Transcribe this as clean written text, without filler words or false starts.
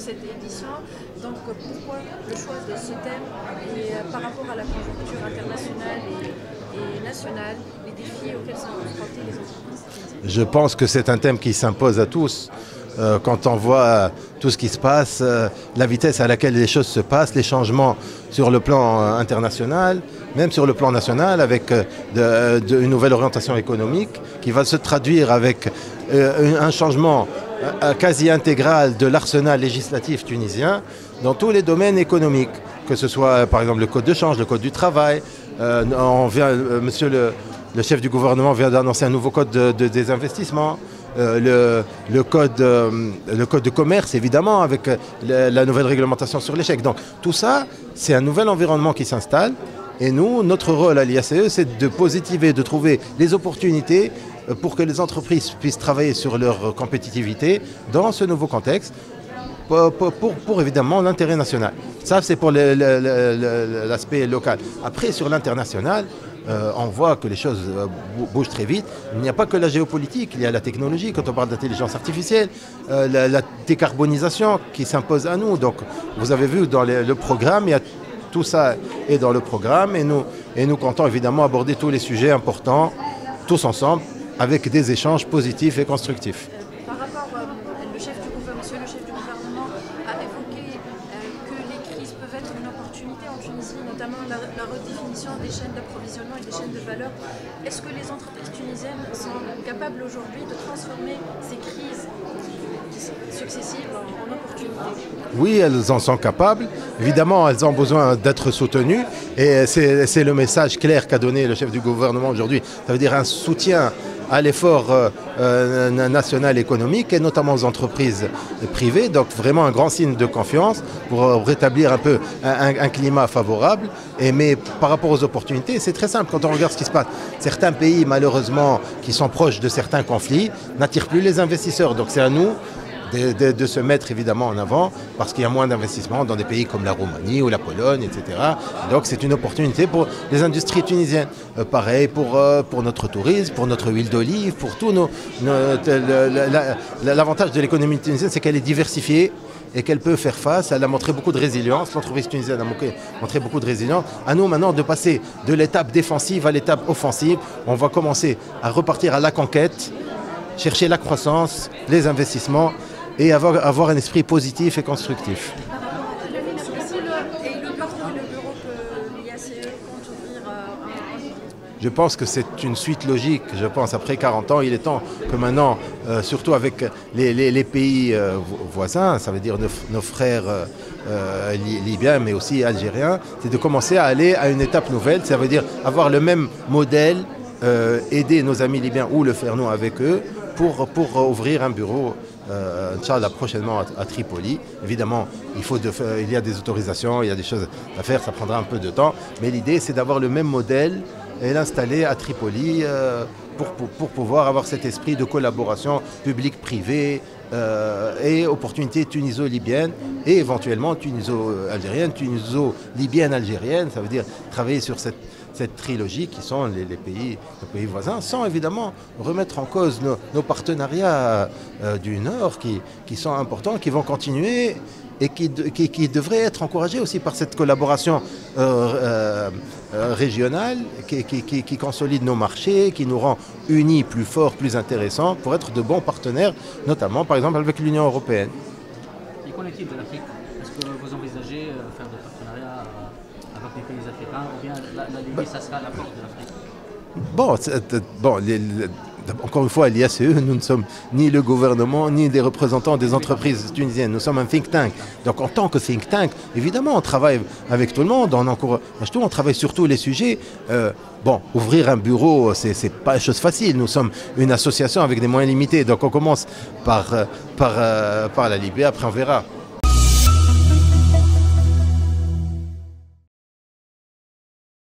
cette édition. Donc pourquoi le choix de ce thème et par rapport à la conjoncture internationale et nationale, les défis auxquels sont confrontées les entreprises? Je pense que c'est un thème qui s'impose à tous. Quand on voit tout ce qui se passe, la vitesse à laquelle les choses se passent, les changements sur le plan international, même sur le plan national, avec une nouvelle orientation économique qui va se traduire avec un changement quasi intégral de l'arsenal législatif tunisien dans tous les domaines économiques, que ce soit par exemple le code de change, le code du travail. Monsieur le chef du gouvernement vient d'annoncer un nouveau code des investissements. Le code de commerce, évidemment, avec la nouvelle réglementation sur les chèques. Donc tout ça, c'est un nouvel environnement qui s'installe. Et nous, notre rôle à l'IACE, c'est de positiver, de trouver les opportunités pour que les entreprises puissent travailler sur leur compétitivité dans ce nouveau contexte, pour évidemment l'intérêt national. Ça, c'est pour l'aspect local. Après, sur l'international, on voit que les choses bougent très vite. Il n'y a pas que la géopolitique, il y a la technologie. Quand on parle d'intelligence artificielle, la décarbonisation qui s'impose à nous. Donc, vous avez vu dans le programme, tout ça est dans le programme et nous comptons évidemment aborder tous les sujets importants, tous ensemble, avec des échanges positifs et constructifs. Par rapport, monsieur le chef du gouvernement a évoqué que les crises peuvent être une opportunité en Tunisie, notamment la redéfinition des chaînes d'approvisionnement et des chaînes de valeur. Est-ce que les entreprises tunisiennes sont capables aujourd'hui de transformer ces crises successives en opportunités? Oui, elles en sont capables. Évidemment, elles ont besoin d'être soutenues. Et c'est le message clair qu'a donné le chef du gouvernement aujourd'hui. Ça veut dire un soutien à l'effort national économique et notamment aux entreprises privées. Donc vraiment un grand signe de confiance pour rétablir un peu un climat favorable. Mais par rapport aux opportunités, c'est très simple quand on regarde ce qui se passe. Certains pays, malheureusement, qui sont proches de certains conflits, n'attirent plus les investisseurs. Donc c'est à nous de se mettre évidemment en avant parce qu'il y a moins d'investissements dans des pays comme la Roumanie ou la Pologne, etc. Donc c'est une opportunité pour les industries tunisiennes. Pareil pour notre tourisme, pour notre huile d'olive, pour tout l'avantage de l'économie tunisienne, c'est qu'elle est diversifiée et qu'elle peut faire face. Elle a montré beaucoup de résilience. L'entreprise tunisienne a montré beaucoup de résilience. À nous maintenant de passer de l'étape défensive à l'étape offensive. On va commencer à repartir à la conquête, chercher la croissance, les investissements et avoir un esprit positif et constructif. Je pense que c'est une suite logique. Je pense après 40 ans, il est temps que maintenant, surtout avec les pays voisins, ça veut dire nos frères libyens mais aussi algériens, c'est de commencer à aller à une étape nouvelle. Ça veut dire avoir le même modèle, aider nos amis libyens ou le faire nous avec eux pour ouvrir un bureau Inch'Allah prochainement à Tripoli. Évidemment, il y a des autorisations, il y a des choses à faire, ça prendra un peu de temps. Mais l'idée, c'est d'avoir le même modèle et l'installer à Tripoli pour pouvoir avoir cet esprit de collaboration publique-privée et opportunités tuniso-libyenne et éventuellement tuniso-algérienne, tuniso-libyenne-algérienne. Ça veut dire travailler sur cette trilogie qui sont les pays voisins, sans évidemment remettre en cause nos partenariats du Nord qui sont importants, qui vont continuer et qui devraient être encouragés aussi par cette collaboration régionale qui consolide nos marchés, qui nous rend unis, plus forts, plus intéressants pour être de bons partenaires, notamment par exemple avec l'Union européenne. Et qu'en est-il de l'Afrique? Est-ce que vous envisagez faire des partenariats avec les pays africains ou bien la Libye, ça sera la porte de l'Afrique? Encore une fois, l'IACE, nous ne sommes ni le gouvernement, ni des représentants des entreprises tunisiennes. Nous sommes un think tank. Donc en tant que think tank, évidemment, on travaille avec tout le monde, on travaille sur tous les sujets. Ouvrir un bureau, c'est pas une chose facile. Nous sommes une association avec des moyens limités. Donc on commence par la Libye, après on verra.